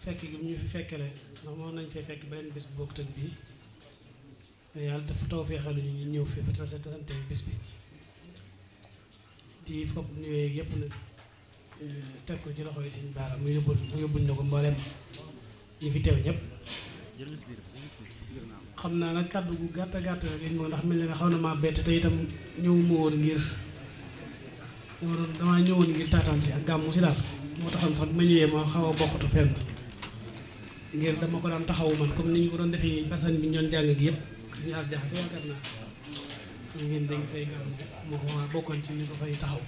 fekk gi ñu fi fekkale ndax moom nañ fee fekk beneen bis bu bokk tëg bii yàlla dafa taw fee xelu ñu ñëw fi fa tasante bis bi di fopp ñëwee yëpp nag teg ko ci loxo yi Sëñ Baara mu yóbbul na ko mboolem ñi fi teew ñëpp. xam naa nag kàddu gu gàtt gàtt rek lañ moo ndax mel na xaw na maa bett te itam ñëwuma woon ngir damaa ñëwoon ngir taataan si ak gàmmu si daal moo taxoon sax bi ma ñëwee ma xaw a bokkatu fenn ngir dama ko daan taxawu man comme ni ñu ko doon defee nii personne bi ñu doon jàng gi yëpp si as jaxate yaakaar naa xam ngeen dañ fay gàmm moo ko waa bokkoon ci ñu ko fay taxaw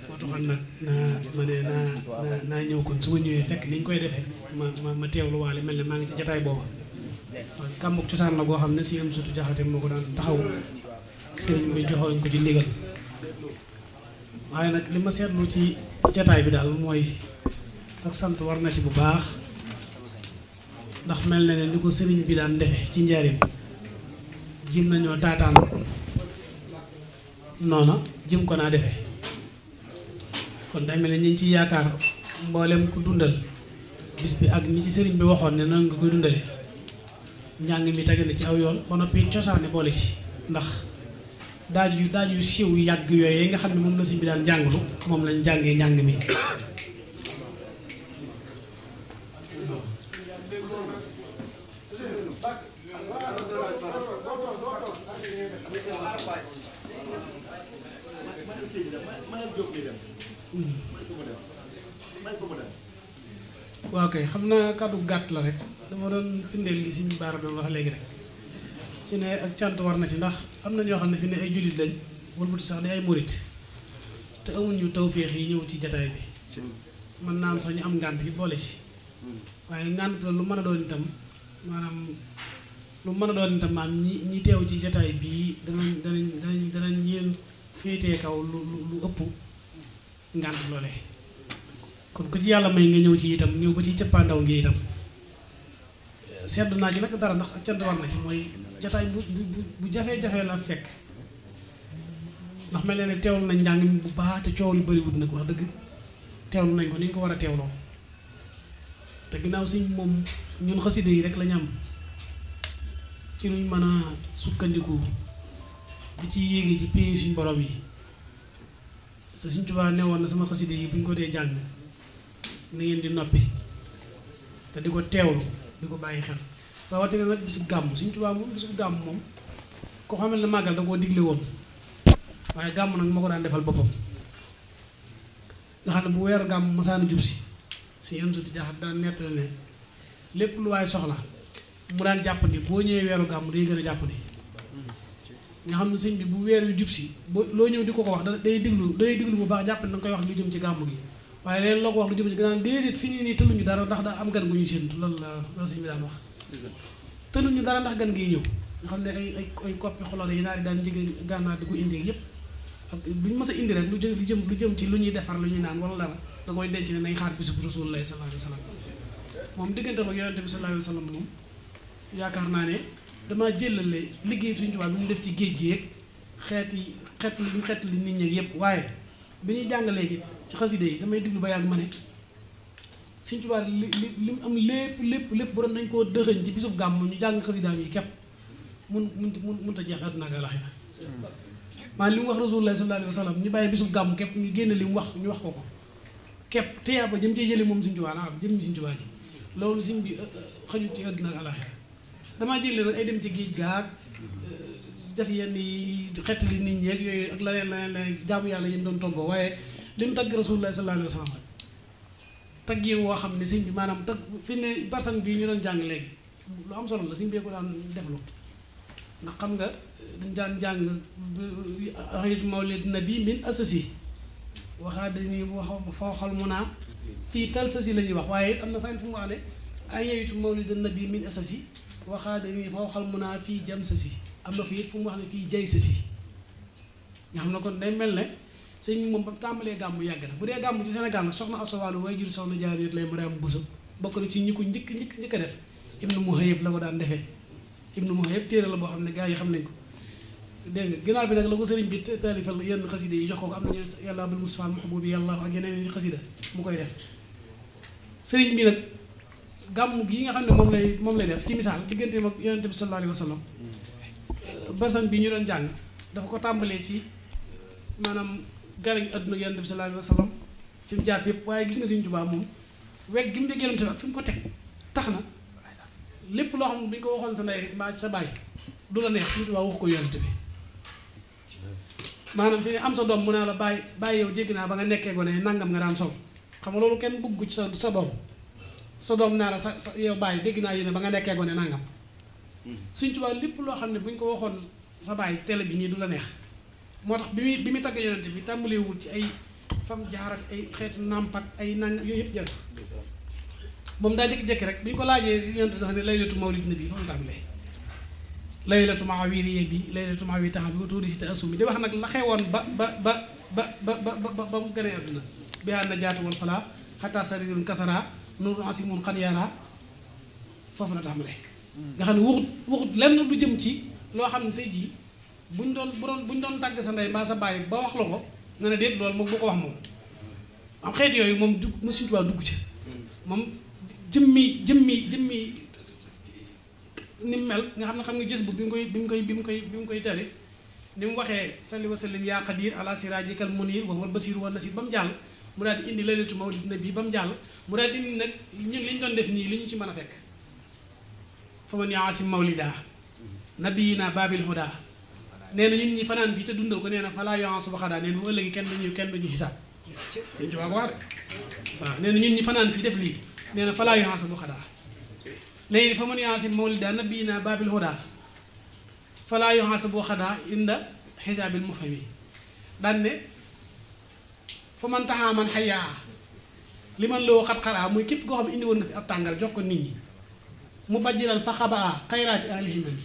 moo taxoon nag naa ñëw kon su ma ñëwee fekk ni ñu koy defee ma teewlu waale mel ne maa ngi ci jataay booba waaw kàmbug cosaan la boo xam ne si am sutu jaxate moo ko daan taxaw sëriñ bi joxoñ ko ci ndigal waaye nag li ma seetlu ci jataay bi daal mooy ak sant war na ci bu baax ndax mel na ne ni ko sëriñ bi daan defe ci njaarim jim nañoo taataan noona jim ko naa defe kon day mel ne ñu ngi ci yaakaar mboolem ku dundal bis bi ak ni ci sëriñ bi waxoon ne noonu nga koy dundalee njàng mi tege na ci aw yoon ba noppi cosaane boole ci ndax daaj yu siiw yu yàgg yooyu nga xam ne moom la sëriñ bi daan jàngulu moom lañ jàngee njàng mi waaw kay xam naa kàddu gàtt la rek dama doon firndeel li Sëñ Baara doon wax léegi rek ci ne ak cant war na ci ndax am na ñoo xam ne fi ne ay jullit lañ wëlbatu sax di ay murit te amuñu tawféex yi ñëw ci jataay bi mën naa am sax ñu am ngànt yi boole ci waaye ngànt la lu mën a doon itam maanaam lu mën a doon itam maam ñi teew ci jataay bii danañ yéen féetee kaw lu ëpp ngànt loole kon ku ci yàlla may nga ñëw ci itam ñëw ba ci cëppaandaw gi itam sedd naa ci nag dara ndax ak cant war na ci mooy jataay bu jafe-jafe la fekk ndax mel na ne teewlu nañ njàng mi bu baax te coow lu bariwut nag wax dëgg teewlu nañ ko ni ñu ko war a teewloo te ginnaaw si moom ñun xasida yi rek lañu am ci luñ mën a sukkandiku di ci yéege ci pays suñ borom yi sa Sëñ Tuubaa newoon na sama xasida yi bu ñu ko dee jàng na ngeen di noppi te di ko teewlu di ko bàyyi xel rawatina nag bisu gàmm Sëñ Tuubaa moom bisu gàmm moom ko xamal ne màggal da koo digle woon waaye gàmm nag moo ko daan defal boppam nga xam ne bu weeru gàmm masaana jub si am suti jaaxat daan nettali ne lépp lu waaye soxla mu daan jàpp ni boo ñëwee weeru gàmm day gën a jàpp ni nga xam ne sëñ bi bu weer wi jub si boo loo ñëw di ko wax day diglu bu baax jàpp ne danga koy wax lu jëm ci gàmm gi waaye leen loo ko wax lu jëm ci gannaaw déedéet fi nii tëluñu dara ndax daa am gan gu ñu séentu loolu la sëñ bi daan wax tëluñu dara ndax gan gi ñëw nga xam ne ay koppi xolal yi naar yi daan jege gànnaar di ko indi yëpp ak lu ñu mës a indi rek lu jëm ci lu ñuy defar lu ñuy naan wala dara da koy denc ne nañ xaar bisub Rasulullah sallallahu alayhi wa sallam moom diggante ak yonente bi sallallahu alayhi wa sallam moom yaakaar naa ne damaa jëlale liggéey Sëñ Tuubaa bi mu def ci géej gi yeeg xeet li nit ñi yëpp waaye bi ñuy jàng léegi ci xaside yi damay diglu ba yàgg ma ne Sëñ Tuubaa li mu am lépp bu doon dañ koo dëxëñ ci bisub gàmm ñu jàng xasidaam yi képp mënut a jeex àdduna ak àllaaxira maa li mu wax Rasulullah sallallahu alayhi wa sallam ñu bàyyi bisub gàmm képp ñu génne li mu wax ñu wax ko képp téyaa ba jëm cee jële moom Sëñ Tuubaa la am jëm Sëñ Tuubaa ji loolu sëñ bi xajut ci àdduna ak àllaaxira damaa jël rek ay dem ci géej gaag def yenn yi xettali nit ñi ak yooyu ak leneen jaamu yàlla yi mu doon toggoo waaye li mu tagg Rasulullah sallallahu alayhi wa sallam tagg yi woo xam ne sëñ bi maanaam tagg fi ne personne bii ñu doon jàng léegi lu am solo la sëñ bi ko daan deflu ndax xam nga dañ daan jàng xëytu mawlid nabi min asasi waxaa dañuy wax fooxal mu naa fii tal sasi la ñuy wax waaye am na fenn fu mu wax ne ay xëytu mawlid nabi min asasi waxaa dañuy fooxal mu naa fii jam sasi am na fii it fu mu wax ne fii jay sasi nga xam ne kon day mel ne sëñ moom ba tàmbalee gàmmu yàgg na bu dee gàmmu ci Sénégal nag soxna Asawalu way jur soxna jaar yot lay Mariam Bousso bokk na ci ñi ko njëkk a def Ibnu Muhayyib la ko daan defee Ibnu Muhayyib téere la boo xam ne gars yi xam nañ ko dégg nga ginnaaw bi nag la ko sëriñ bi taalifal yenn xasida yi jox ko am na ñu yàlla abul Mustafa Mahbubi yàlla ak yeneen i xasida mu koy def sëriñ bi nag gàmm gii nga xam ne moom lay def ci misaal digganteem ak yonent bi sallallahu alayhi wa sallam basan bi ñu doon jàng dafa ko tàmbalee ci maanaam gane gi àdduna yonent bi sallallahu alayhi wa sallam fi mu jaar fépp waaye gis nga Sëriñ Tuubaa moom wegg gi mu dégg yonent bi ak fi mu ko teg tax na lépp loo xam ne bu ñu ko waxoon sa ndey mbaa sa baay du la neex Sëriñ Tuubaa wax ko yonent bi maanaam fi ne am sa doom mu naa la bàyyi yow dégg naa ba nga nekkee gone nangam nga daan sol xam nga loolu kenn bëgg ci sa doom naa la sa yow bàyyi dégg naa yéen ba nga nekkee gone nangam Sëriñ Tuubaa lépp loo xam ne bu ñu ko waxoon sa bàyyi télé bi nii du la neex moo tax bi muy tagg yonent bi tàmbalee wut ci ay fam jaar ak ay xeetu nàmp ak ay nang yooyu yëpp jar moom daa jékki-jékki rek bi ñu ko laajee yonent dafa ne laylatu mawlid nabi fa mu tàmbalee laylatu maawiriye bi laylatu maawi taxam bi watuudi si te assumi di wax nag la xewoon ba mu gënee àdduna bi ànd na jaatu wal falaa xataa sarirun kasara nuru asimun xan yaara foofu la tàmbalee nga xam ne waxut lenn lu jëm ci loo xam ne tey jii buñ doon tàgg sa ndey mbaa sa bàyyi ba wax la ko nga ne déet loolu moom bu ko wax moom am xeet yooyu moom du mu Sëriñ Tuubaa dugg ci moom jëmmi ni mu mel nga xam nga gis bu bi mu koy tarif ni mu waxee salli wa sallim yaa qadir ala sirajikal munir wa huwal basir wa nasir ba mu jàll mu daal di indi laylatu mawlid nabi ba mu jàll mu daal di indi nag ñun li ñu doon def nii li ñu ci mën a fekk fa man yaasim mawlida nabiyina babil huda nee na ñun ñi fanaan fii te dundal ko nee na falaa yoxansu ba xadaa nee na bu ëllëgi kenn duñu xisaab Sëriñ Tuubaa ko wax de waaw nee na ñun ñi fanaan fii def lii nee na falaa yoxansu ba xadaa léegi fa man yaasim mawlida nabiyina babil huda falaa yoxansu ba xadaa inda xisaabil mufhami daan ne fa man taxaa man xayaa li man loo xat-xaraa muy képp koo xam ne indi woon nga fi ab tàngal jox ko nit ñi mu bajjiral fa xabaa xayraati alihimami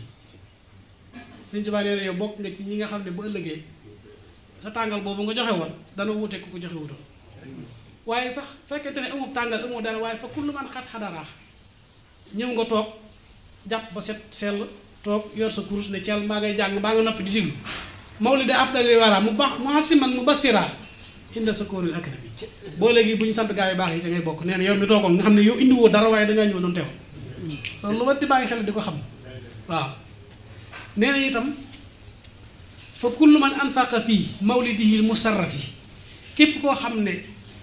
Sëriñ Tuubaa nee na yow bokk nga ci ñi nga xam ne bu ëllëgee sa tàngal boobu nga joxe woon dana wuute ku ko joxe wutoon waaye sax fekkente ne amoo tàngal amoo dara waaye fa kullu man xat xadaraa ñëw nga toog jàpp ba set sell toog yor sa kurus ne cel mbaa ngay jàng mbaa nga noppi di diglu mawlidi afdali wara mu baax muhasiman mu basira inda sa kóoril akadami boo léegi bu ñu sant gaa yu baax yi sa ngay bokk nee na yow mi toogoon nga xam ne yow indiwoo dara waaye dangaa ñëw doon teew loolu lu ma di bàyyi xel di ko xam waaw nee na itam fa kullu man anfaqa fii mawlidihi musarrafi képp koo xam ne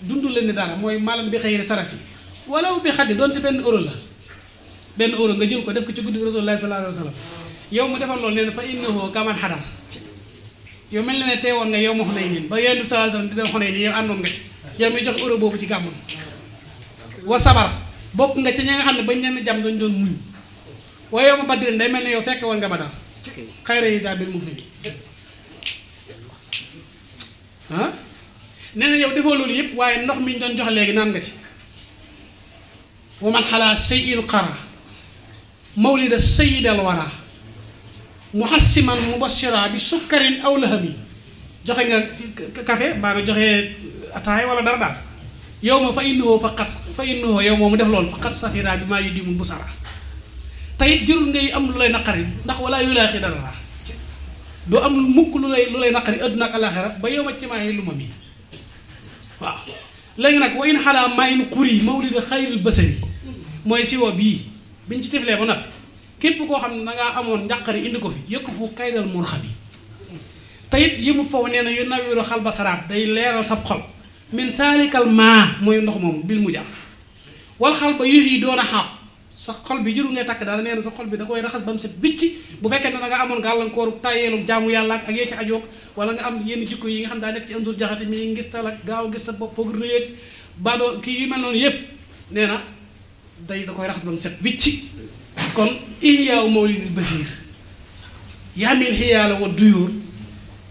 dund la ni dara mooy maalam bi xëyri sarafi walaw bi xaddi doonte benn euro la benn euro nga jël ko def ko ci guddi Rasulullah sallallahu alayhi wa sallam yow mu defal loolu nee na fa innahu kaman xadar yow mel na ne teewoon nga yow ma xunay niin ba yonent bi sallallahu alayhi wa sallam di dem xunay nii yow àndoon nga ci yow mi jox euro boobu ci gàmmu wa sabar bokk nga ci ñi nga xam ne bañ leen jàmm dañ doon muñ waaye yow ma baddirin day mel ne yow fekke woon nga Badar xayra hisaabil mu fi ah nee na yow defoo loolu yëpp waaye ndox mi ñu doon jox léegi naan nga ci wa man xalaa shay'in qara mawlida sayyidal wara muhassiman mubashira bi sukkarin aw lahami joxe nga café mbaa nga joxe ataay wala dara daal yow ma fa innahu yow moomu def loolu faqat safira bi maa yu dimul bu sara tayit jërul ngay am lu lay naqari ndax wala yulaaxi dara la doo am mukk lu lay naqari adduna ak alaxira ba yow ma ci maayi lu ma mi waaw léegi nag wa in xalaa maa in xuri mawlida xayril basari mooy siwo bii biñ ci tiflee ba nag képp koo xam ne dangaa amoon njàqari indi ko fi yëkk fu kaydal mun xam yi tayit yëmut foofu nee na yu nawiru xal ba saraab day leeral sab xol min saalikal maa mooy ndox moom bil mu jàpp wal xal ba yux yi doon a xaab sa xol bi jëru ngay takk dara nee na sa xol bi da koy raxas ba mu set bicci bu fekkee ne da nga amoon gàllankooru tàyyeelu jaamu yàlla ak yee ci ajoog wala nga am yenn jikko yi nga xam daa nekk ci am sur jaxate mi ngis tal ak gaaw gis sa bopp ak rëyëg baadoo kii yu mel noonu yëpp nee na da koy raxas ba mu set wicci kon ihyaaw mawlidil basiir yaamil xiyaala wa duyóor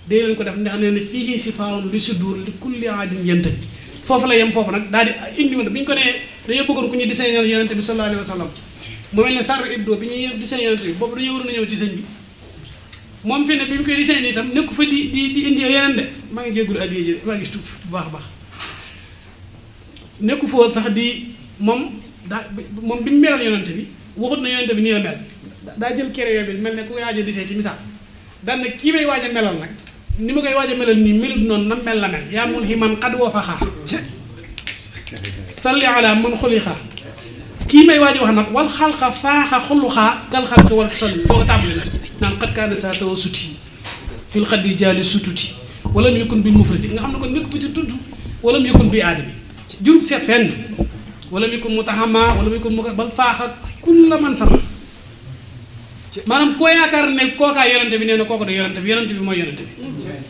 day leen ko def ndax nee na fii si faawun li sudur li kulli aadin yënta bi foofu la yem foofu nag daal di indi woon bi ñu ko nee dañoo bëggoon ku ñu diseñal yonente bi sallallahu alayhi wa sallam mu mel ne Charlie Hebdo bi ñuy diseñal yonente bi boobu dañoo waroon a ñëw ci sëñ bi moom fi ne bi ñu koy diseñal itam nekku fa di indi yeneen de maa ngi jéggulu addiye ji maa ngi tuub bu baax a baax nekku foo sax di moom bi mu melal yonente bi waxut na yonente bi nii la mel daa jël kere bi mel ne ku waaj a disee ci misaal daan ne kii may waaj a melal nag ni ma koy waaj a melal nii melut noonu na mel la mel yaa mun hi man xad woo fa xaa salli ala man xuliqa kii may waaj wax nag wal xalqa faaxa xulluxaa kal xalqa wal sali doo ko tàmbali nag naan xat kaana saa tawa suti fil xaddi jaali sututi wala mu yëkkun bi mufrati nga xam ne kon nekk fi ci tudd wala mu yëkkun bi aadami jur seet fenn wala mu yëkkun mu taxama wala mu yëkkun mu bal faaxa kulla man sama maanaam koo yaakaar ne kookaa yonente bi nee na kooku de yonente bi mooy yonente bi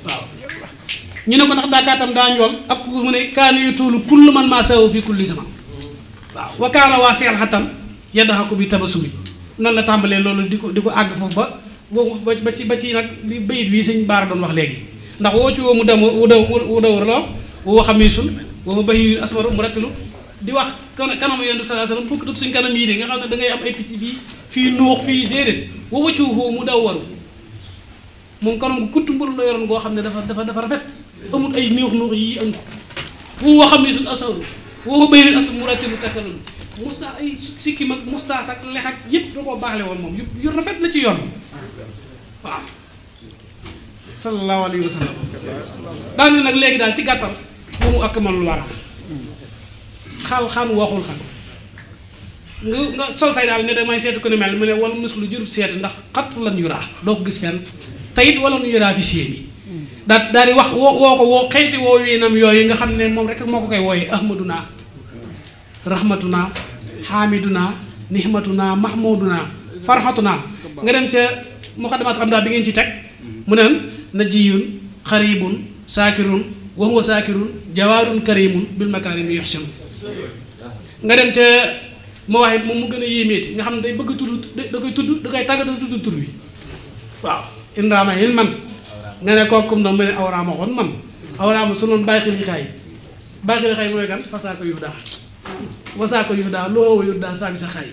waaw ñu ne ko ndax daakaatam daa njool ak ku mu ne kaana yu tuulu kull man maa sawu fi kulli sama waaw wa kaana waa seel xatam yaddaxa ko bi tabasumi noonu la tàmbalee loolu di ko àgg foofu ba ci nag li bayit bii sëñ Baara doon wax léegi ndax woo ci woo mu dem wu dawr la woo xamiisul woo mu bayi asmaru mu rattilu di wax kanam yonent bi sallallahu alayhi wasallam bokk suñ kanam yii de nga xam ne da ngay am ay picc fii nuux fii déedéet woo waccu woo mu daw waru moom kanam gu kutt mburu la yoroon goo xam ne dafa rafet amul ay nuux yii am ko woo xamiisul asmaru woo bayi asmaru mu rattilu takkalul musta ay sikkim ak mustaas ak lex ak yëpp da koo baaxle woon moom yu rafet la ci yoon waaw sallallahu alayhi wa sallam daane nag léegi daal ci gàttal bu mu ak man lu war a xan waxul xan nga sol say daal ne damay seetu ko ne mel mu ne wala mus lu jërut seeti ndax xattu lan yuraa doo ko gis fenn te it wala nu yuraa fi séemi daal di wax woo xeeti woo wiinam yooyu nga xam ne moom rek moo ko koy wooyee ahmaduna rahmatuna xaamiduna nihmatuna mahmuduna farxatuna nga dem ca muqaddimaat am daal bi ngeen ci teg mu neen najiyun xaribun saakirun wa huwa saakirun jawaarun karimun bil makaarimi yuxsinu nga dem ca mawaahib moom mu gën a yéemeeti nga xam ne day bëgg tudd da koy tudd da koy tàggat da tudd tur wi waaw indaama yin man nga ne kookum na mu ne awraama xoon man awraama su noonu bàyyi xil mooy kan fasaako yu daa wasaako yu daa loo yu daa saabi sa xaay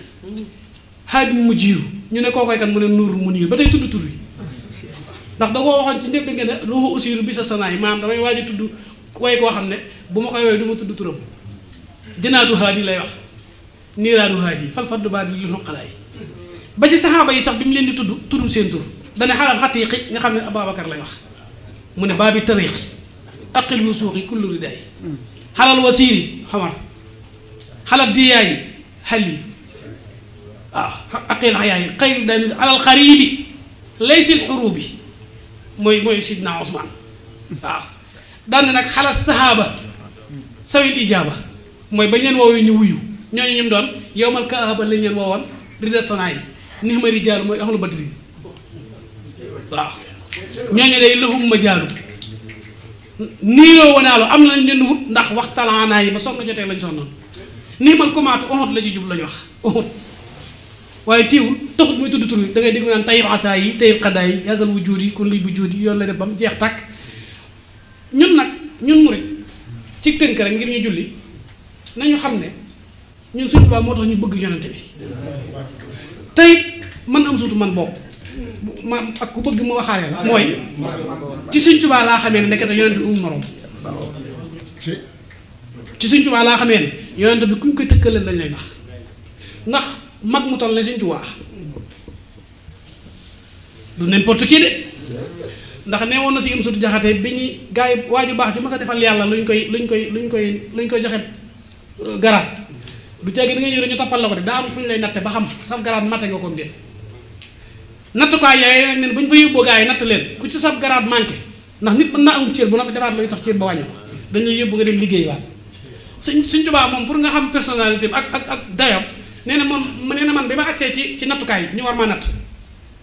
xaaj mu jiiru ñu ne koo koy kan mu ne nuur mu niir ba tey tudd tur wi ndax da koo waxoon ci ndépp nga ne loo usiru bi sa sanaay maanaam damay waaj a tudd way koo xam ne bu ma koy woy du ma tudd turam jënaatu haadi lay wax niiraadu haadi falfaddu baadi li xoqalaay ba ci saxaaba yi sax bi mu leen di tudd seen tur dane xalal xatiiqi nga xam ne Ababacar lay wax mu ne baabi tariqi aqil wusuuqi kullu ridaay xalal wasiiri xamar xalal diyaayi xali waaw aqil xayaayi xayru daani alal xariibi laysil xuruubi mooy sidna Usmaan waaw daan nag xalal sahaaba sawil ijaaba mooy bañ leen woowee ñu wuyu ñooñu ñum doon yowmal kaaba lañ leen woowoon rida sanaa yi nihma rijaalu mooy ahlu badrin waaw ñooñu day lahum majaalu niiroo wanaaloo am na lañ leen wut ndax waxtalaanaa yi ba soog na jotee lañ sonnoon nihmal kumaatu Uhud la ci jub lañu wax Uhud waaye tiiwul taxut muy tudd tur bi da ngay dégg naan tayib asaa yi tayib xaddaa yi yasal wu juut yi kon lii bu juut yi yoon la def ba mu jeex tàkk ñun murit ci tënk rek ngir ñu julli nañu xam ne ñun Sëñ Tuubaa moo tax ñu bëgg yonente bi tey man am suutu man bokk ma ak ku bëgg mu waxaale la mooy ci Sëñ Tuubaa laa xamee ne nekkete yonente bi moroom ci Sëñ Tuubaa laa xamee ne yonente bi kuñ koy tëkkaleen dañ lay ndax mag mu toll ne Sëñ Tuubaa du n'importe qui de ndax nee woon na si am sutu jaxate bi ñuy gars yi waaju baax ju mas a defal yàlla luñ koy joxe garaat du jéggi da ngay ñëw ñu toppal la ko de daa am fu ñu lay natte ba xam sab garaat matte nga ko mbir nattukaay yooyu nag nen bu ñu fa yóbboo gars yi natt leen ku ci sab garaat manqué ndax nit mën naa amum cër bu noppi defaat luy tax cër ba wàññi ko dañuy yóbbu nga dem liggéey waat Sëñ Tuubaa moom pour nga xam personnalité ak dayam nee na man bi ma agsee ci nattukaay yi ñu war maa natt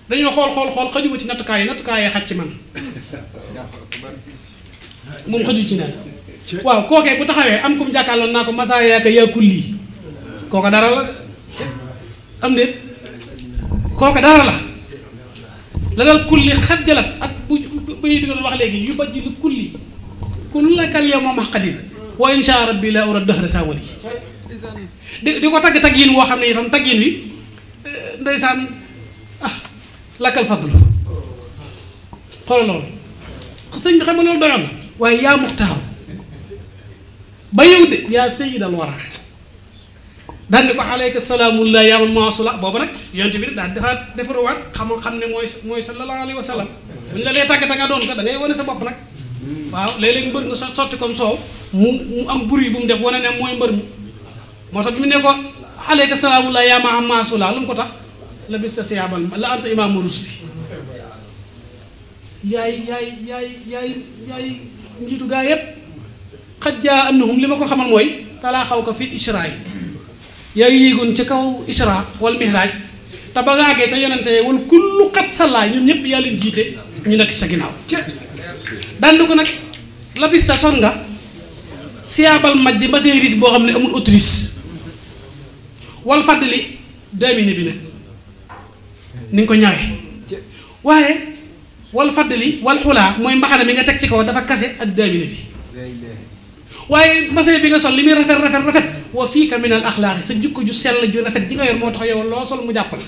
dañoo xool xajuma ci nattukaay yi xaj ci man moom xaju ci naan waaw kookee bu taxawee am kum jàkkaarloon naa ko masaa yaaka yaa kulli kooka dara la am déet kooka dara la dal kulli xajjalat ak bu ñuy digal wax léegi yu bajji lu kulli kullakal yow moom xaqadin wa insha rabbi la ura dëxra saa wali di ko tagg yin woo xam ne itam tagg yin wi ndeysaan lakkal fadlu xoolal loolu sëñ bi xam nga loolu doyoon na waaye yaa muxtaar ba yow de yaa sayyidal wara daan ni ko aleyka salaamullah yaa man maasula boobu nag yonte bi daal dafa defaruwaat xam ne mooy sallallahu alayhi wa sallam bu ñu la lee tàgg nga doon ko da ngay wane sa bopp nag waaw léeg-léeg mbër nga sotti comme soow mu am buri bu mu def wane ne mooy mbër mi moo tax bi mu ne ko aleyka salaamullah yaa ma am maasula lu mu ko tax la bis sa siyaabal la anta imaamu rusli yaay njiitu gaa yépp xajjaa annahum li ma ko xamal mooy talaa xaw ko fi isra yi yaay yéegoon ca kaw isra wal mihraaj te ba nga àggee te yonente wal kullu xat sallaa ñoom ñëpp yaa leen jiite ñu nekk sa ginnaaw daan ko nag la bis sa son nga siyaabal majj mbasee ris boo xam ne amul autrice wal fàddali daamine bi nag ni nga ko ñawee waaye wal fàddali wal xulaa mooy mbaxana mi nga teg ci kaw dafa kase ak daamine bi waaye mbasee bi nga sol li muy rafet wa fiika min al axlaaqi sa jikko ju sell ju rafet ji nga yor moo tax yow loo sol mu jàpp la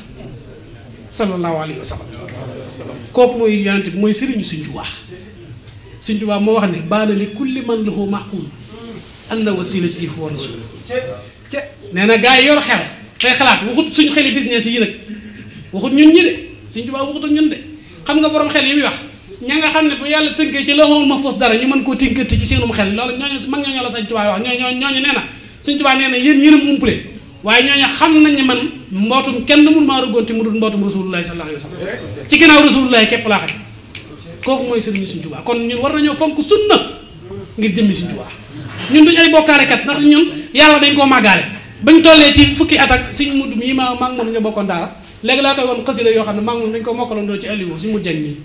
sallallahu alayhi wa sallam kooku mooy yonent bi mooy sëriñu Sëñ Tuubaa Sëñ Tuubaa moo wax ne baana li kulli man lahu maqul anna wasilati huwa rasul nee na gars yi yor xel tey xalaat waxut suñu xeli business yi nag waxut ñun ñi de Sëñ Tuubaa waxut ak ñun de xam nga borom xel yi muy wax ña nga xam ne bu yàlla tënkee ci lawhul mahfuus dara ñu mën koo tënkati ci seenum xel loolu ñooñu mag ñooñu la Sëñ Tuubaa wax ñooñu nee na Sëñ Tuubaa nee na yéen yéenam umpule waaye ñooñu xam nañ ne man mbootum kenn mun maa rëggoon te mu dul mbootum rasulullahi sallallahu alayhi wa sallam ci ginnaaw rasulullahi képp laa xaj kooku mooy sëriñu Sëñ Tuubaa kon ñun war nañoo fonk sunna ngir jëmmi Sëñ Tuubaa ñun duñ ay bokkaalekat ndax ñun yàlla dañ koo màggaale bañ tollee ci fukki at ak Sëñ Mudu mii maa ngi moom ñu bokkoon daara léegi laa koy won xasida yoo xam ne maa ngi moom dañ ko mokkalandoo ci aliwo si mu jeng nii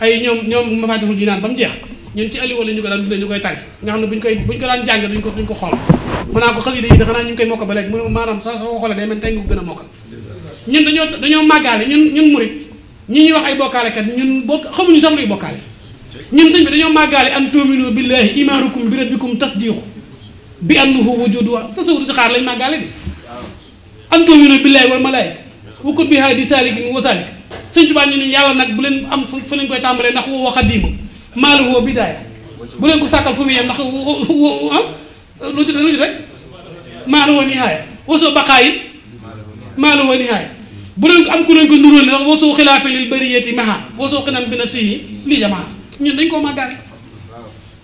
ay ñoom Mafaatihul Jinaan ba mu jeex ñun ci aliwo la ñu ko daan dundee ñu koy tari nga xam ne buñ ko daan jàng duñ ko xool mën naa ko xasida yi da xanaa ñu ngi koy mokkal ba léegi mu ne maanaam soo xoolee day mel tey nga ko gën a mokkal ñun dañoo màggaale ñun murit ñi ñuy wax ay bokkaalekat ñun xamuñu sax luy bokkaale ñun sëñ bi dañoo màggaale an tu'minu billahi imaanukum bi rabbikum tasdiqu bi annahu wujudu wa tasawudu si xaar lañ màggaale di an tu'minu billahi wal malaayika wa kutbihi di saalikin wa saalik sëñ Tuubaa ñu ne yàlla nag bu leen am fu leen koy tàmbalee ndax wa xadiima maaluhu bidaaya bu leen ko sàkkal fu mu yem ndax lu ci rek maaluhu nihaaya wasoo baqaayin maaluhu nihaaya bu leen ko am ku leen ko nuróol ne ndax wasoo xilaafi lil bariyati maha wasoo xinan bi nafsihi lii jamaa ñun dañ koo màggaale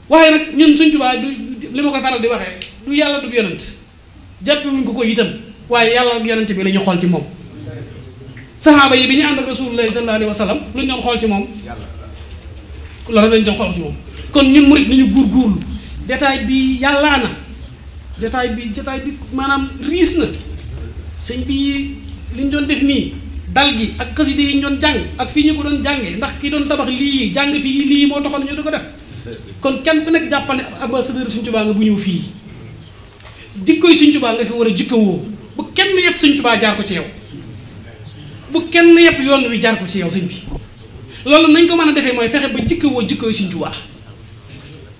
waaye nag ñun Sëñ Tuubaa du li ma koy faral di waxee du yàlla du yonent jàppewuñ ko itam waaye yàlla ak yonent bi la ñu xool ci moom saxaaba yi bi ñu ànd ak rasulullahi sallallahu alayhi wa sallam lu ñu doon xool ci moom loolu lañ doon xool ci moom kon ñun murit nañu góorgóorlu détail bi yàllaa na détail bi maanaam riis na sëñ bi li ñu doon def nii dal gi ak xasida yi ñu doon jàng ak fii ñu ko doon jàngee ndax ki doon tabax lii jàng fii lii moo taxoon ñu di ko def kon kenn ku nekk jàppal ne ambassadeur Sëñ Tuubaa nga bu ñëw fii jikkoy Sëñ Tuubaa nga fi war a jikkowoo bu kenn yëpp Sëñ Tuubaa jaar ko ci yow bu kenn yëpp yoon wi jaar ko ci yow sëñ bi loolu nañ ko mën a defee mooy fexe ba jikkowoo jikkoy Sëñ Tuubaa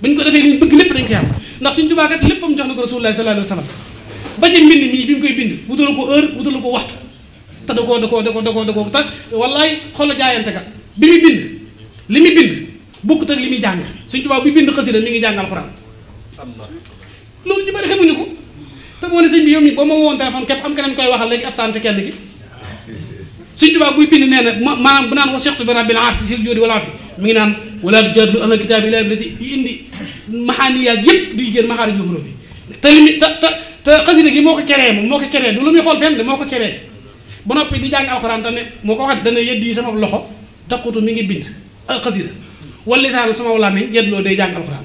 bañ ko defee liñ bëgg lépp dañ koy am ndax Sëñ Tuubaa kat léppam jox na ko Rasulullaahi sallallaahu alayhi wa sallam ba ci mbind mii bi mu koy bind wutalu ko heure wutalu ko waxtu te da koo te wallaay xoolal jaayante kat bi muy bind li muy bind bokkut ak li muy jàng Sëñ Tuubaa bi bind xasida mi ngi jàng alxuraan loolu ñu bari xamuñu ko te moo ne sëñ bi yow mi boo ma woon téléphone képp am keneen koy waxal léegi absenté kenn ki Sëñ Tuubaa buy bind nee na maanaam bu naan wasiqtu bi rabbil arsi sil joodi walaa fi mi ngi naan wala tujaadilu ahla kitaabi illaa billatii di indi maxaaniyaat yëpp di génn maxaari jumhur fi te li muy te xasida gi moo ko créé moom moo ko créé du lu muy xool fenn de moo ko créé ba noppi di jàng alxuraan te ne moo ko waxat dana yeddi sama loxo taqutu mi ngi bind al xasida wala lisaan sama làmmiñ yeddloo day jàng alxuraan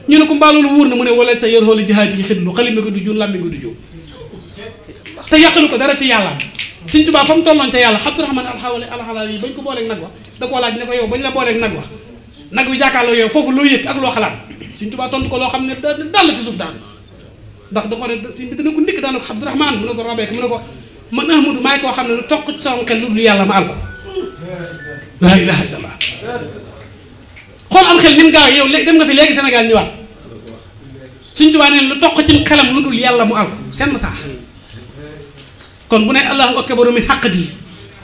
ñu ne ko mbaa loolu wóor na mu ne wala sa yor xooli jihaati yi xidlu xalim na ko du juun làmmiñ ko du juun te yàqalu ko dara ci yàlla Sëñ Tuubaa fa mu tolloon ca yàlla Abdurahmaan alxalaal yi bañ ko booleeg nag wa da koo laaj ne ko yow bañ la booleeg nag wa nag wi jàkkaarloo yow foofu loo yëg ak loo xalaat Sëñ Tuubaa tontu ko loo xam ne dal fi suuf daal ndax da ko ne sëñ bi dana ko ndikk daana ko Abdurahmaan mu ne ko rabeek mu ne ko man Ahmadu maay koo xam ne lu toq ci sama xel lu dul yàlla ma àl ko laa ilaaha illallaah xool am xel ni mu gaaw yow léegi dem nga fi léegi Sénégal ñëwaat Sëñ Tuubaa ne lu toq ci xelam lu dul yàlla mu àl ko senn saa kon bu ne allahu akbaru min xaqdi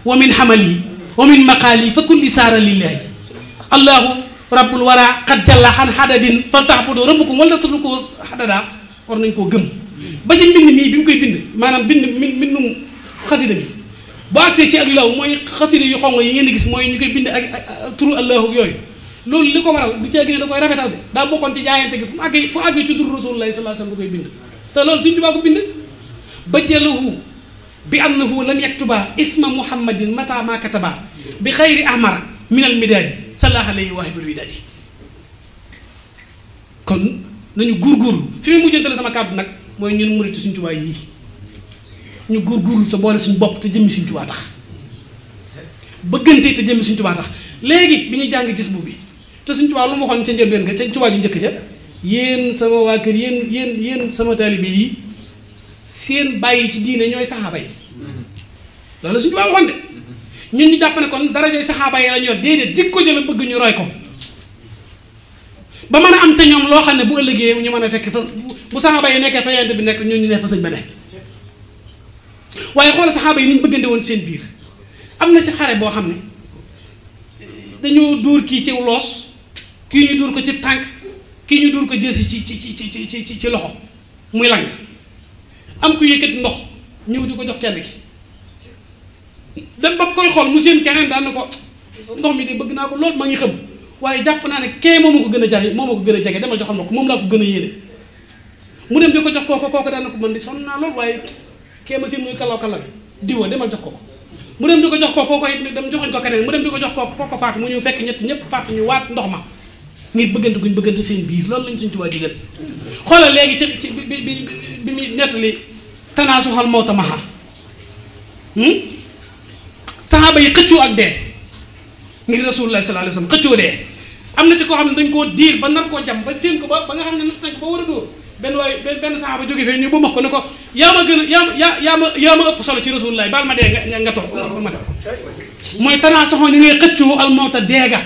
wa min xamali wa min maqaali fa kulli saara lillahi allahu rabbul wara qad jalla xan xadadin fal taxbudu rabbukum wala tatruku xadada war nañ koo gëm ba ci mbind mii bi mu koy bind maanaam mbindum xasida bi boo agsee ci ak law mooy xasida yu xonq yi ngeen di gis mooy ñu koy bind ak turu allahu yooyu loolu li ko waral du cee gën da koy rafetal de daa bokkoon ci jaayante gi fu àggee ci turu rasulullahi sallallahu alayhi wasallam da koy bind te loolu Sëñ Tuubaa ko bind bajalahu bi annahu lam yaktuba isma muhammadin mata ma kataba bi xayri ahmara min al midaadi sallallahu alayhi wa waahibul widaadi. kon nañu góorgóorlu fi mu mujjantale sama kàddu nag mooy ñun murit Sëñ Tuubaa yii ñu góorgóorlu te boole suñu bopp te jëmmi Sëñ Tuubaa tax bëggante te jëmmi Sëñ Tuubaa tax. léegi bi ñuy jàng gis bu bi te Sëñ Tuubaa lu ma waxoon ca njëlbéen nga ca Tuubaa ju njëkk ja yéen sama waa kër yéen sama taalibe yi seen bàyyi ci diine ñooy saxaaba yi loolu Sëñ Tuubaa waxoon de ñun ñu jàpp ne kon darajay saxaaba yi la ñu yor déedéet jikko ja la bëgg ñu roy ko ba mën a am te ñoom loo xam ne bu ëllëgee ñu mën a fekk fa bu saxaaba yi nekkee fa yonent bi nekk ñun ñu ne fa sëñ ba ne waaye xoolal saxaaba yi ni ñu bëggante woon seen biir am na ci xare boo xam ne dañoo dóor kii ci loos kii ñu dóor ko ci tànk kii ñu dóor ko jësi ci loxo muy lang am ku yëkkati ndox ñëw di ko jox kenn ki dem ba koy xool mu seen keneen daan na ko ndox mi de bëgg naa ko lool maa ngi xam waaye jàpp naa ne kee moom ma ko gën a jariñ moom ma ko gën a jege demal joxal ma ko moom laa ko gën a yéene mu dem di ko jox kooku daan na ko mën di sonn naa lool waaye kee ma seen muy kalaw kalaw diwa demal jox ko mu dem di ko jox kooku it dem joxoñ ko keneen mu dem di ko jox kooku faatu mu ñëw fekk ñëpp faatu ñu waat ndox ma ngir bëggante guñ bëggante seen biir loolu lañ Sëñ Tuubaa digal xoolal léegi ci bi muy nettali tanaasuxal mawta maha saxaaba yi xëccoo ak dee ngir rasulullah sallallahu alayhi wasallam xëccoo dee am na ci koo xam ne dañ koo diir ba nar koo jam ba séen ko ba nga xam ne natt nañ ko ba war a dóor benn saxaaba jóge fee ñu ba max ko ne ko yaa ma gën a yaa ma ëpp solo ci rasulullah baal ma dee nga toog ma dem mooy tanaasoxoon ni ngay xëccoo al mawta deega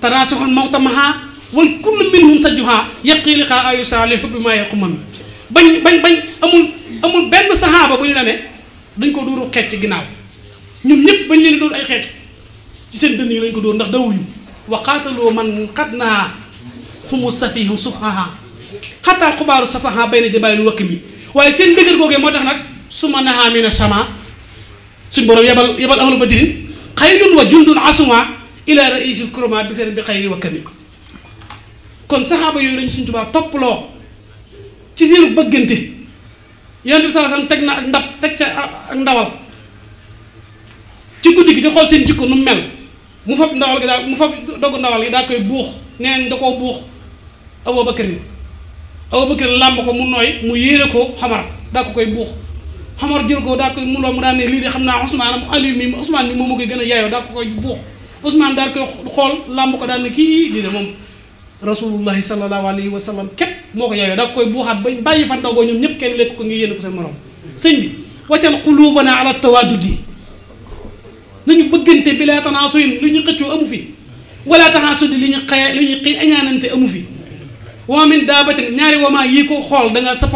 tanaasoxal mawta maha wal kullu minhum sajjuha yaqi liqa ayu salihu bi ma yaqumam bañ amul benn saxaaba bu ñu la ne dañ ko dóoru xeet ci ginnaaw ñoom ñëpp bañ leen dóor ay xeet ci seen dënn yi lañ ko dóor ndax dawuñu wa qaataloo man xat naa xumu safihu sufhaha xataa xubaaru safaha bayna jabaayil wakk mi waaye seen dëgër googee moo tax nag su ma nahaa mina sama suñ borom yebal ahlu badrin xaylun wa jundun asuma ila raisil kurama bi seen bi xayri wakk mi kon saxaaba yooyu lañ Sëñ Tuubaa topploo ci seen bëggante yonent bi sallallahu alayhi wasallam teg na ak ndab teg ca ak ndawal ci guddi gi di xool seen jikko nu mel mu fab ndawal gi daal mu fab dogg ndawal gi daa koy buux neen da koo buux Abubakar làmb ko mu nooy mu yéene ko xamar daa ko koy buux xamar jël ko daa koy mu loo mu daan ne lii de xam naa Ousmane Aliou mi Ousmane mi moom moo koy gën a yaayoo daa ko koy buux Ousmane daal koy xool làmb ko daan ne kii lii de moom rasulullahi sallallahu alayhi wa sallam képp moo ko yaayoo daa ko koy buuxaat ba bàyyi fan daw boo ñoom ñëpp kenn lekk ko ngi yéene ko seen morom sëñ bi waccal qulubana ala tawaddudi nañu bëggante bi laa tanaasuyin lu ñu xëccoo amu fi wala taxaasudi li ñu xëy añaanante amu fi wa min daabatin ñaari wamaa yii ko xool da nga sa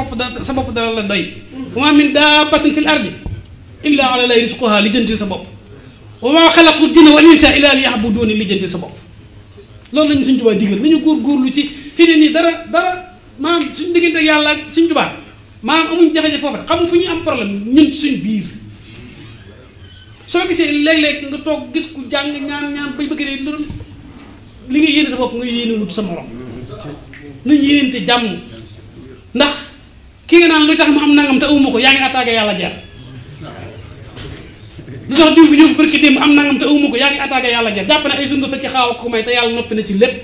bopp dara la doy wa min daabatin fil ardi illa ala lay risquha li jëntil sa bopp wa maa xalaqtu jinna wal insa illa li ya'buduni li jëntil sa bopp loolu lañu Sëñ Tuubaa digal nañu góorgóorlu ci fi ne nii dara maanaam suñu diggante yàlla ak Sëñ Tuubaa maanaam amuñ jafe-jafe foofu rek xamu fu ñu am problème ñun ci suñ biir soo gisee léeg-léeg nga toog gis ku jàng ñaan bay bëgg de li nga yéene sa bopp nga yéene wut sa morom nañ yéenente jàmm ndax ki nga naan lu tax mu am nangam te awuma ko yaa ngi attaqué yàlla jar lu tax diw fi ñëw barki démb am nangam te awuma ko yaa ngi attaqué yàlla jar jàpp ne ay suñ nga fekki xaaw ko may te yàlla noppi na ci lépp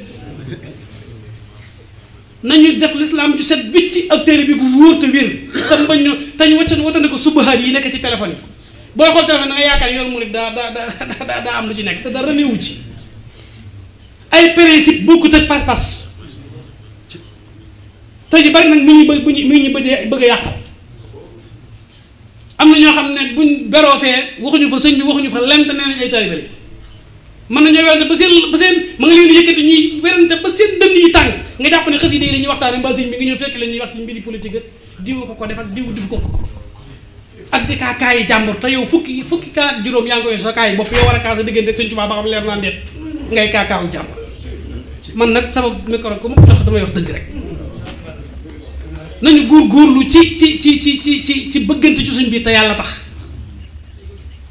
nañu def lislaam ju set bitti ak téere bi gu wóor te wér te bañ ñoo te ñu watane ko subahaat yi nekk ci téléphone yi booy xool téléphone da nga yaakaar yoon murid daa am lu ci nekk te dara newu ci ay principe bokkut ak pas-pas te ji bari nag mi ñu bëgg a yàqal am na ñoo xam ne buñ beroo fee waxuñu fa sëñ bi waxuñu fa lent nee nañ ay taalibe lañ mën nañoo werante ba seen ma nga leen di yëkkati ñuy werante ba seen dënn yi tàng nga jàpp ne xës yi day la ñuy waxtaane mbaa sëñ bi nga ñëw fekk la ñuy wax ci mbiri politique ak diw ko def ak diw def ko ak di kaa kaay jàmbur te yow fukki kaa juróom yaa ngi koy sa kaay bopp yow war a kaa sa diggante Sëñ Tuubaa ba xam leer naa ndeet ngay kaa kaawu jàmbur man nag sama micro ko ma ko jox damay wax dëgg rek nañu góorgóorlu ci bëggante ci suñ biir te yàlla tax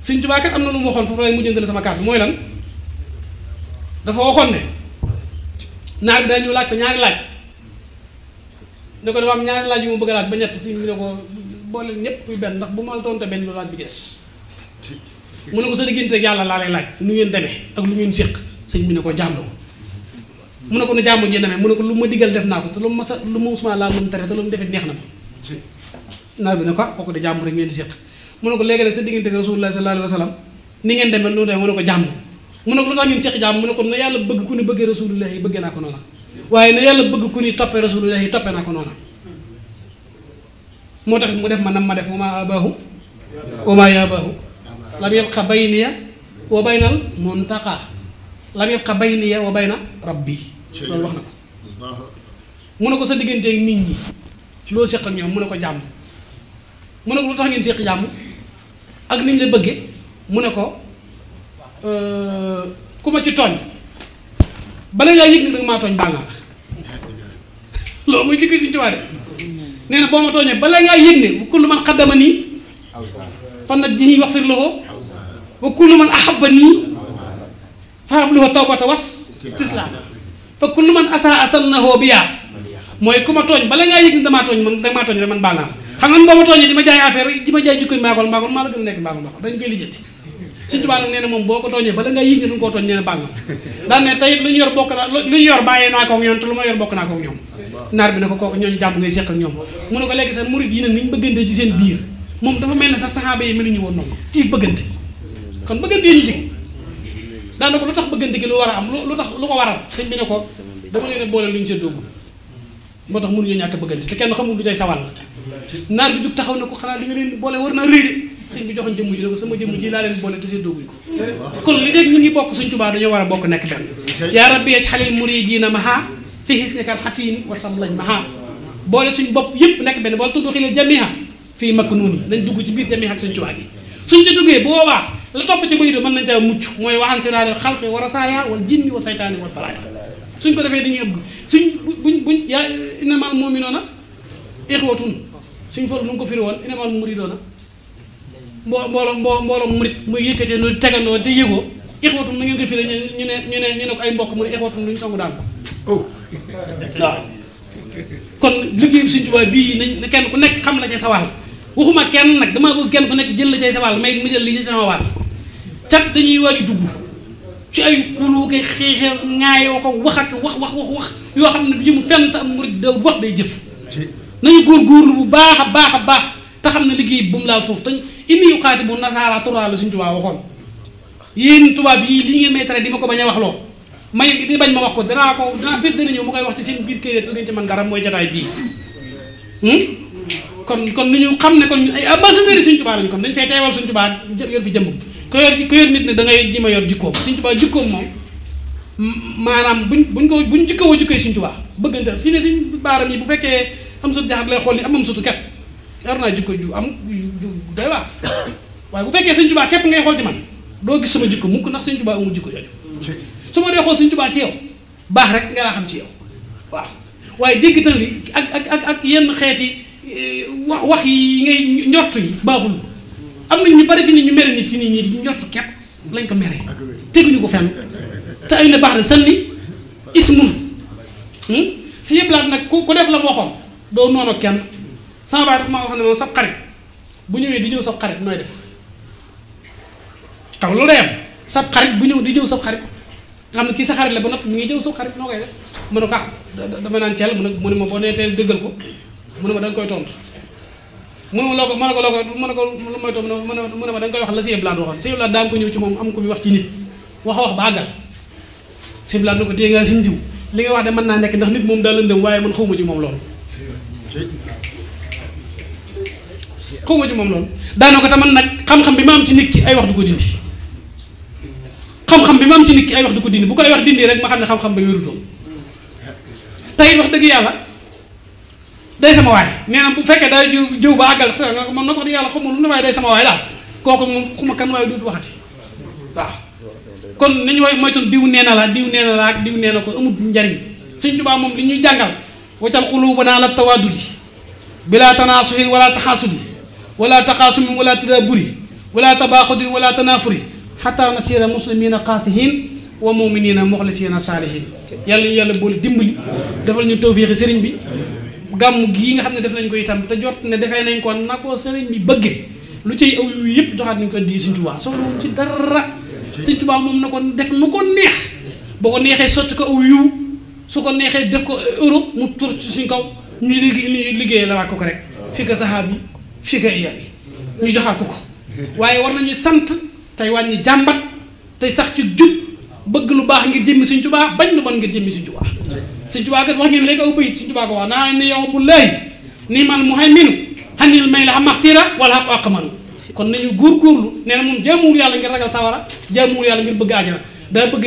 Sëñ Tuubaa kat am na lu mu waxoon foofu lay mujjantale sama kàddu mooy lan dafa waxoon ne naar bi daa ñëw laaj ko ñaari laaj ne ko dafa am ñaari laaj yu mu bëgg a laaj ba ñett si ñu ne ko boole ñëpp muy benn ndax bu ma la tonte benn lu laaj bi des mu ne ko sa diggante ak yàlla laa lay laaj nu ngeen demee ak lu ngeen séq sëñ bi ne ko jàmm mu ne ko ne jàmm ngeen demee mu ne ko lu ma digal def naa ko te lu ma Ousmane laa lu mu tere te lu mu defee neex na ma naar bi ne ko kooku de jàmm rek ngeen di séq mu ne ko léegi nag sa diggante ak Rasulullah sallallahu alayhi wa sallam ni ngeen demee lu demee mu ne ko jàmm mu ne ko lu tax ngeen séq jàmm mu ne ko na yàlla bëgg ku ne bëggee Rasulullah yi bëggee naa ko noona waaye na yàlla bëgg ku ni toppee Rasulullah yi toppee naa ko noona moo tax mu def ma nam ma def wa maa abaahu wa maa yabaahu lam yabqa bayniya wa baynal muntaqa lam yabqa bayniya wa bayna rabbi loolu wax na ko mu ne ko sa digganteeg nit ñi loo séq ak ñoom mu ne ko jàmm mu ne ko lu tax ngeen séq jàmm ak niñ la bëggee mu ne ko ku ma ci tooñ bala ngaa yëg ni danga maa tooñ baal naa la loolu mooy jikko Sëñ Tuubaa de nee na boo ma tooñee bala ngaa yëg ne kullu man xaddama nii fan nag ji wax fir loxo wa kullu man ahabba nii fa habluhu tawbata was tislaama fa kullu man asaa asannahu biyaa mooy ku ma tooñ bala ngaa yëg ni damaa tooñ rek man baal naa la xam nga boo ma tooñee di ma jaay affaire di ma jaay jikkoy mbaagol maa la gën a nekk mbaagol dañ koy lijjanti Sëñ Tuubaa nag nee na moom boo ko tooñee bala ngaa yëg ne du nga koo tooñ nee na baal na daan ne tey lu ñu yor bokk naa lu ñu yor bàyyee naa ko ak ñoom te lu ma yor bokk naa ko ak ñoom naar bi ne ko kooku ñooñu jàmm ngay seq ak ñoom mu ne ko léegi sax murid yi nag ni ñu bëggante ci seen biir moom dafa mel ne sax saxaaba yi mënuñu woon noonu ci bëggante kon bëggante yi ñu jig daan na ko lu tax bëggante gi lu war a am lu tax lu ko waral sëñ bi ne ko dama leen boole lu ñu seen doogul moo tax mënuñoo ñàkk bëggante te kenn xamul lu cay sawal la naar bi jug taxaw ne ko xanaa li nga leen boole war naa rëy de sëñ bi joxoñ jëmm ji ne ko sama jëmm ji laa leen boole te seen dooguñ ko kon li léegi ñu ngi bokk Sëñ Tuubaa dañoo war a bokk nekk benn yaa rabbi yaj'alil muridiina maha fi hisnikal hasini wa samlañ maha boole suñ bopp yëpp nekk benn boole tudd xilil jamiha fii maknuuni nañ dugg ci biir jamiha ak Sëñ Tuubaa gi suñ ci duggee boobaa la topp ci bayito mën nañ ca mucc mooy waxan siraaril xalqi wa rasaaya wal jinni wa saytaani wal balaaya suñ ko defee dañuy ëpp suñ buñ yaa innamal mu'minuuna ixwatun suñ foofu nu ngi ko firi woon innamal muriduuna mbooloo murit muy yëkkatee noonu tegandoo te yëgoo ixwatum na ngeen ko firi ñu ne ko ay mbokk mu ne ixwatum lu ñu songu daan ko waaw kon liggéey Sëñ Tuubaa bii nañ kenn ku nekk xam la ca sa wàll waxuma kenn nag dama bëgg kenn ku nekk jël la cay sa wàll may mu jël li ci sama wàll cat dañuy waaj dugg ci ay xulu koy xeexee ŋaayoo ko wax ak wax yoo xam ne du jëm fenn te am murit da wax day jëf nañu góorgóorlu bu baax a baax te xam ne liggéey bu mu laal suuf te inni yuqaatibu nasaara turaa la Sëñ Tuubaa waxoon yéen tubaab yii lii ngeen may tere di ma ko bañ a wax loo may di bañ ma wax ko danaa bés dana ñëw mu koy wax ci seen biir kër te ngeen ci man dara mooy jataay bii kon ni ñu xam ne kon ay ambassadeurs yi Sëñ Tuubaa lañ kon dañ fay teewal Sëñ Tuubaa yor fi jëmmam ko yor nit ne da ngay ji ma yor jikkoom Sëñ Tuubaa jikkoom moom maanaam buñ jikkoo jikkoy Sëñ Tuubaa bëggante fii ne Sëñ baaram yi bu fekkee am sut jaxat lay xool ni am sutu ket yor naa jikko ju am ju doy waar waaye bu fekkee Sëñ Tuubaa képp ngay xool ci man doo gis sama jikko mukk ndax Sëñ Tuubaa amul jikko jooju su ma dee xool Sëñ Tuubaa ci yow baax rek nga laa xam ci yow waaw waaye dégg tan li ak yenn xeeti wax yi ngay njortu yi baaxul am nañ ñu bari fi nit ñu mere nit fi nit ñi di njortu képp lañ ko mere teguñu ko fenn te ay na baax de sanni ismun si yëpp laat nag ku def la mu waxoon doo noonu kenn sama baay dafa maa wax ne moom sab xarit bu ñëwee di jëw sab xarit nooy def xaw loolu day am sab xarit bu ñëw di jëw sab xarit nga xam ne kii sa xarit la ba noppi mi ngi jëw sab xarit noo koy def mu ne ko dama naan ceel mu ne ma boo nee teel dëggal ko mu ne ma da nga koy tontu mu ne ma loo ko lu may tontu mu ne ma da nga koy wax la Sëñ Blaat waxoon Sëñ Blaat daan ko ñëw ci moom am ko muy wax ci nit wax ba àggal Sëñ Blaat na ko téye ngaa Sëñ diw li nga wax de mën naa nekk ndax nit moom daa lëndëm waaye man xawma ci moom loolu daana ko taman nag xam-xam bi ma am ci nit ki ay wax du ko dindi xam-xam bi ma am ci nit ki ay wax du ko dindi bu koy wax dindi rek ma xam ne xam-xam ba wérutoon tey wax dëgg yàlla day sama waay nee na bu fekkee day jëw ba àggal sa nga ko man na ko wax dëgg yàlla xamul lu ne waaye day sama waay daal kooku moom xuma kan waaye dootu waxati waaw kon nañu way moytoon diw nee na la ak diw nee na ko amul njariñ Sëñ Tuubaa moom li ñuy jàngal waccal xuluubanaa la tawaadudi bilaa tanaasuhin wala taxaasudi wala taqaasumin wala tadaaburi wala tabaaxudin wala tanaafuri xataa nasiira muslimiina qaasihin wa muminina muxlisiina saalihin yàlla ñu yàlla boole dimbali defal ñu tawfiixi sëriñ bi gàmm gii nga xam ne def nañ ko itam te jot ne defee nañ ko na ko sëriñ bi bëgge lu ciy aw yu yëpp joxaat nañ ko di Sëriñ Tuubaa soxla wuñ ci dara Sëriñ Tuubaa moom na ko def nu ko neex boo ko neexee sotti ko aw yu su ko neexee def ko euro mu tur ci suñ kaw ñu liggéeyee la waat ko rek fii ka saxaab yi fii ka iya bi ñu joxaat ko waaye war nañuy sant tey wàññi jàmbat tey sax ci jub bëgg lu baax ngir jëmmi Sëriñ Tuubaa bañ lu bon ngir jëmmi Sëriñ Tuubaa Sëriñ Tuubaa kat wax ngeen léegi aw bayit Sëriñ Tuubaa ko wax naa ne yow bu lay nii man mu xay minu xanil may la maxtiira wala ak aqmanu kon nañu góorgóorlu nee na moom jaamuwul yàlla ngir ragal sawara jaamuwul yàlla ngir bëgg àjjana daa bëgg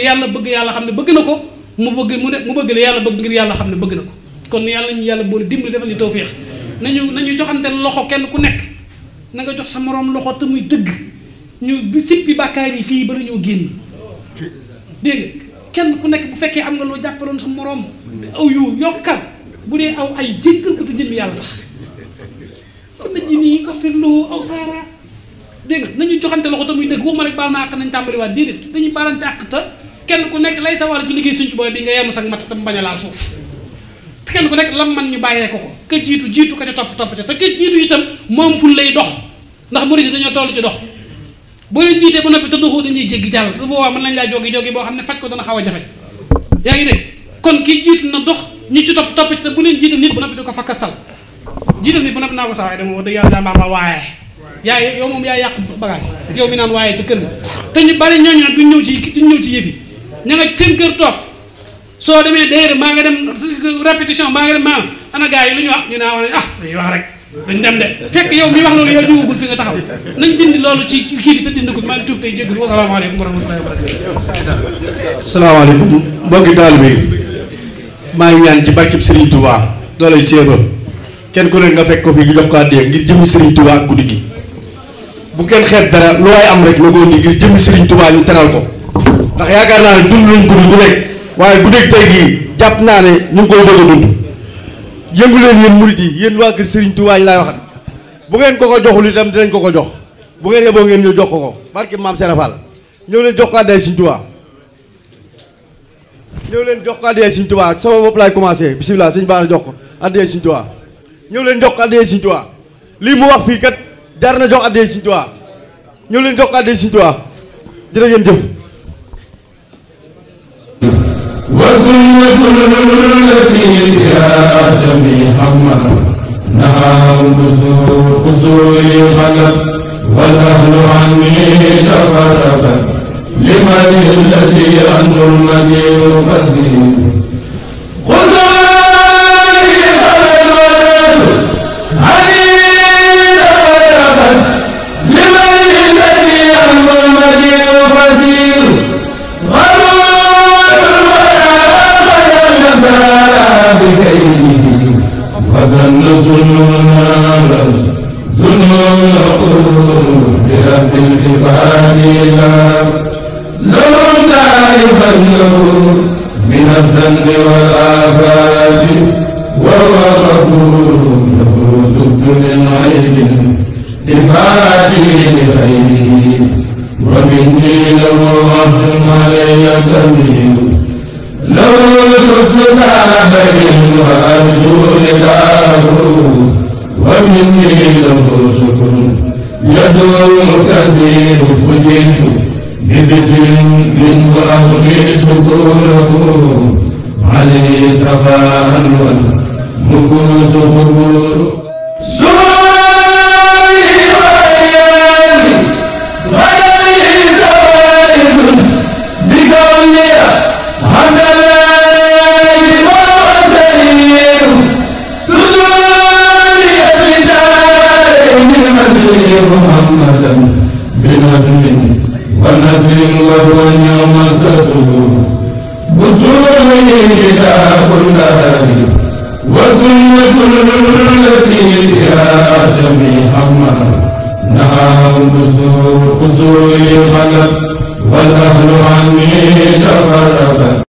yàlla xam ne bëgg na ko mu bëgg la yàlla bëgg ngir yàlla xam ne bëgg na ko kon yàlla ñu yàlla boole dimbali defal ñu tawféex nañu joxante loxo kenn ku nekk na nga jox sa moroom loxo te muy dëgg ñu sippi bàkkaar yi fii ba ñoo génn dégg nga kenn ku nekk bu fekkee am nga loo jàppaloon sa moroom aw yu yokkal bu dee aw ay jéggal ko te jëmmi yàlla tax kon nañ ñi nii wax firloo aw saara dégg nga nañu joxante loxo te muy dëgg waxuma rek baal ma àq nañ tàmbaliwaat déedéet dañuy baalante àq te kenn ku nekk lay sa wàll ci liggéey Sëriñ Tuubaa bi nga yenu sax mat te mu bañ a laal suuf kenn ku nekk lam man ñu bàyyee ko ka jiitu ka ca topp ca te ka jiitu itam moom ful lay dox ndax murid dañoo toll ci dox boo leen jiitee ba noppi te doxoo dañuy jéggi jàll te boobaa mën nañ laa jogi boo xam ne faj ko dana xaw a jafe yaa ngi dégg kon kii jiitu na dox ñi ci topp ci te bu leen jiital nit ba noppi di ko fakkastal jiital nit ba noppi naa ko saa waaye dama wax dëgg yàlla jàmbaar la waaye yow moom yaa yàq bagage yow mi naan waaye ci kër ga te ñu bari ñooñu nag duñ ñëw ci yëf yi ña nga ci seen kër toog soo demee déer maa nga dem répétition maa nga dem maa ana gars yi lu ñu wax ñu naa wax ne dañuy wax rek dañ dem de fekk yow mi wax loolu yow jógagul fi nga taxaw nañ dindi loolu ci kii bi te dindi ko maa ngi tuub tey jégalu wasalaamaaleykum wa rahmatullahi wa barakatuh. salaamaaleykum mbokki taalibe yi maa ngi ñaan ci barkeb Serigne Touba doolay séeba kenn ku ne nga fekk ko fi jox ko àddee ngir jëmmi Serigne Touba ak guddi gi bu kenn xeeb dara lu waay am rek la ko indi ngir jëmmi Serigne Touba ñu teral ko ndax yaakaar naa ne dund lañ guddi gu nekk waaye guddeeg tey gii jàpp naa ne ñu ngi koy bëgg a dund yëngu leen yéen murid yi yéen waa kër Serigne Touba ñu laay waxat bu ngeen ko joxul itam dinañ ko jox bu ngeen yeboo ngeen ñëw jox ko barke maam Serafal ñëw leen jox ko àddee Serigne Touba ñëw leen jox ko àddee Serigne Touba sama bopp laay commencé bisimilah sëñ Bara jox ko àddee Serigne Touba ñëw leen jox ko àddee Serigne Touba lii mu wax fii kat jar na jox àddee Serigne Touba ñëw leen jox ko àddee Serigne Touba jërë ngeen jëf وسنة التي يا جميع من نهى قصور الخلق والأهل عني تفرقت لمن الذي أنت المدين قسيم من الذنب والآفات وهو غفور له تبت من عيب دفاعي لخيره ومني له عهد علي كبير لو تبت سابين وأرجو لقاه ومني له شكر يدوم كثير فجئت ببسر منه أغني شكوره عليه صفاء والمكوس خبور ونزل وهو اليوم ستر بصوره كتاب الله وسنة التي يا جميع من نهى قصور الخلق والأهل عني تفرقت